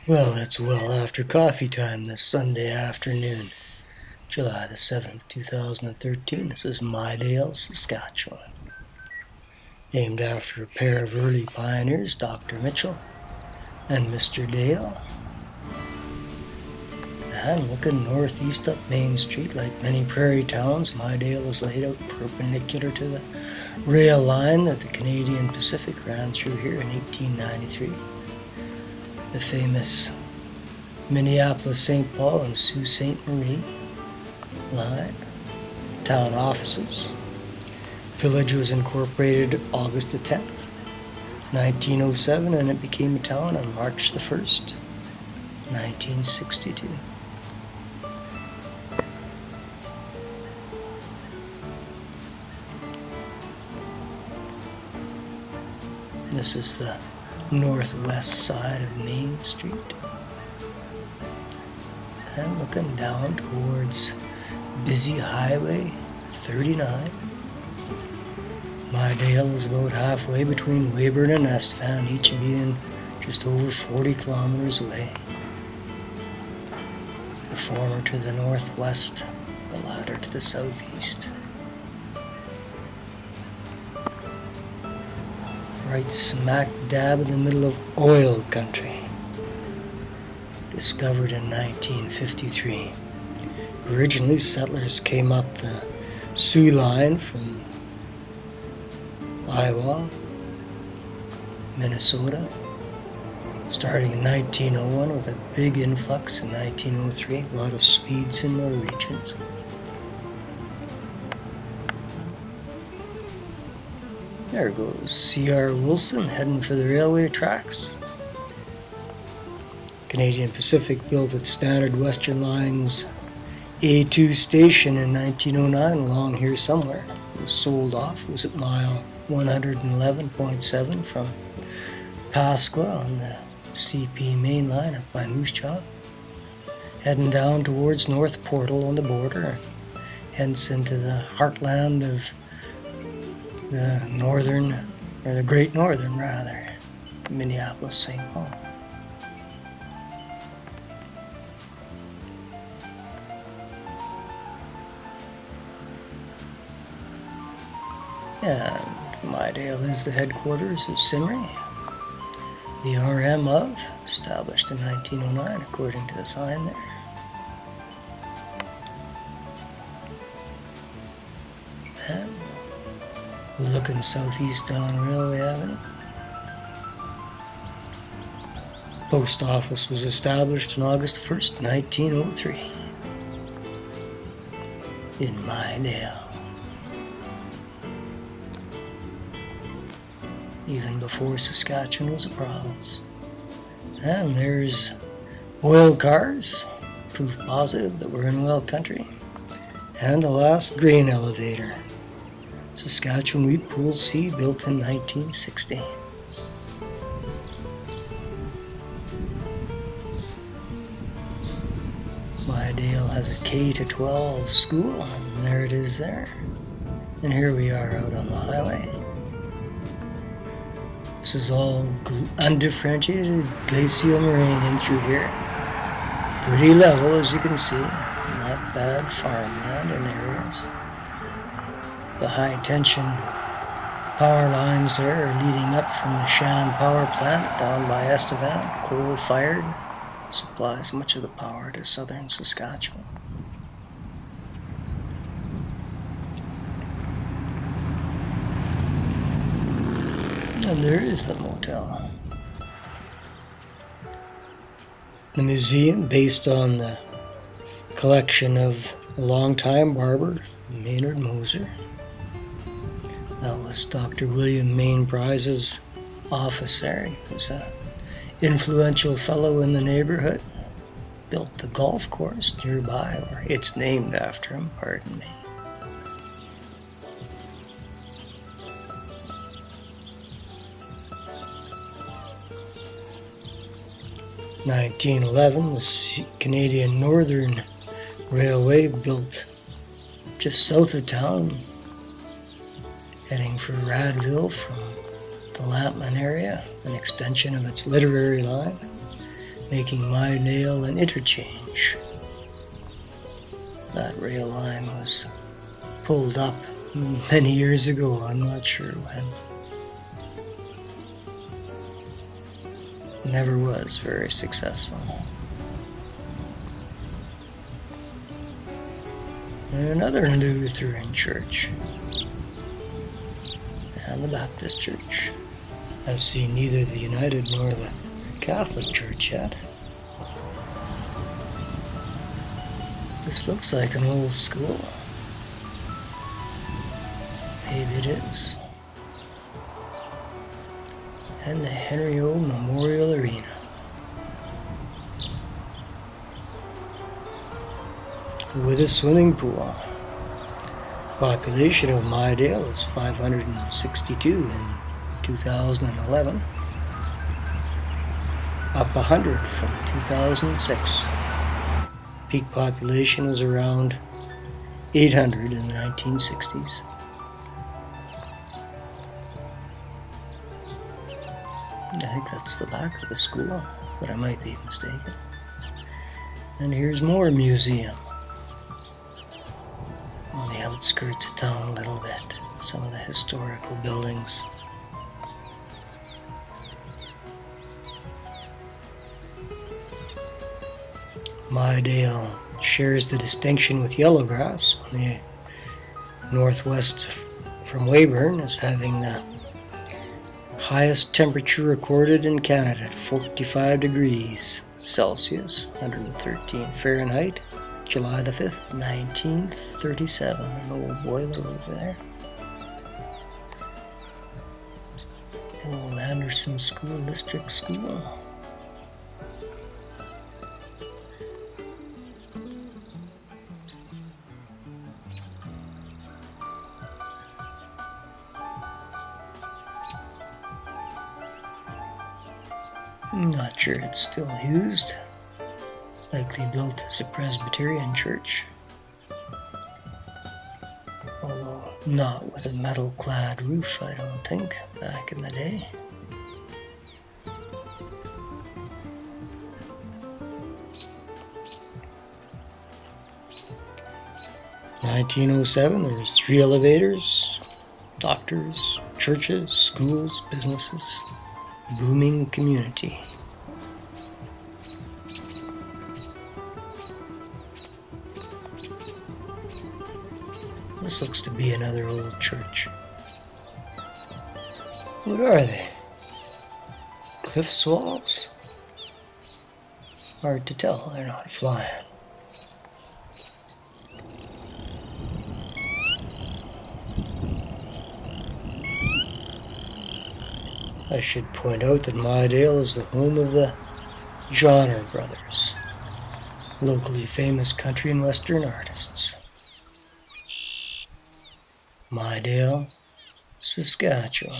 Well, it's well after coffee time this Sunday afternoon, July the 7th, 2013. This is Midale, Saskatchewan. Named after a pair of early pioneers, Dr. Mitchell and Mr. Dale. And looking northeast up Main Street, like many prairie towns, Midale is laid out perpendicular to the rail line that the Canadian Pacific ran through here in 1893. The famous Minneapolis-St. Paul and Sault Ste. Marie line, town offices. Village was incorporated August the 10th, 1907, and it became a town on March the 1st, 1962. This is the northwest side of Main Street. And looking down towards busy Highway 39. Midale is about halfway between Weyburn and Estevan, each being just over 40 kilometers away. The former to the northwest, the latter to the southeast. Right smack dab in the middle of oil country. Discovered in 1953. Originally, settlers came up the Soo Line from Iowa, Minnesota, starting in 1901 with a big influx in 1903. A lot of Swedes and Norwegians. There goes C.R. Wilson heading for the railway tracks. Canadian Pacific built its standard Western Line's A2 station in 1909 along here somewhere. It was sold off. It was at mile 111.7 from Pasqua on the CP main line up by Moose Jaw, heading down towards North Portal on the border, hence into the heartland of the northern, or the Great Northern rather, Minneapolis-St. Paul. And Midale is the headquarters of SIMRI, the RM of, established in 1909 according to the sign there. And looking southeast down Railway Avenue. Post office was established on August 1st, 1903 in Midale. Even before Saskatchewan was a province. And there's oil cars, proof positive that we're in oil country. And the last grain elevator, Saskatchewan Wheat Pool C, built in 1960. Midale has a K-12 school, and there it is there. And here we are out on the highway. This is all undifferentiated glacial moraine in through here. Pretty level, as you can see. Not bad farmland in areas. The high tension power lines there are leading up from the Shan power plant down by Estevan, coal fired, supplies much of the power to southern Saskatchewan. And there is the motel. The museum, based on the collection of a longtime barber, Maynard Moser. That was Dr. William Mainprise's office there. He was an influential fellow in the neighborhood. Built the golf course nearby, or it's named after him, pardon me. In 1911, the Canadian Northern Railway built just south of town, heading for Radville from the Lampman area, an extension of its literary line. making Midale an interchange. That rail line was pulled up many years ago, I'm not sure when. Never was very successful. And another Lutheran church, and the Baptist church. I've seen neither the United nor the Catholic church yet. This looks like an old school. Maybe it is. And the Henry O. Memorial Arena. With a swimming pool. Population of Midale is 562 in 2011. Up 100 from 2006. Peak population was around 800 in the 1960s. I think that's the back of the school, but I might be mistaken. And here's more museum. On the outskirts of town a little bit. Some of the historical buildings. Midale shares the distinction with Yellowgrass on the northwest from Weyburn as having the highest temperature recorded in Canada at 45 degrees Celsius, 113 Fahrenheit, July the 5th, 1937. An old boiler over there. Old Anderson School District School. I'm not sure it's still used. Likely built as a Presbyterian church. Although not with a metal-clad roof, I don't think, back in the day. In 1907, there was 3 elevators, doctors, churches, schools, businesses. Booming community. This looks to be another old church. What are they? Cliff swallows? Hard to tell, they're not flying. I should point out that Midale is the home of the Johnner brothers, locally famous country and western artists. Midale, Saskatchewan.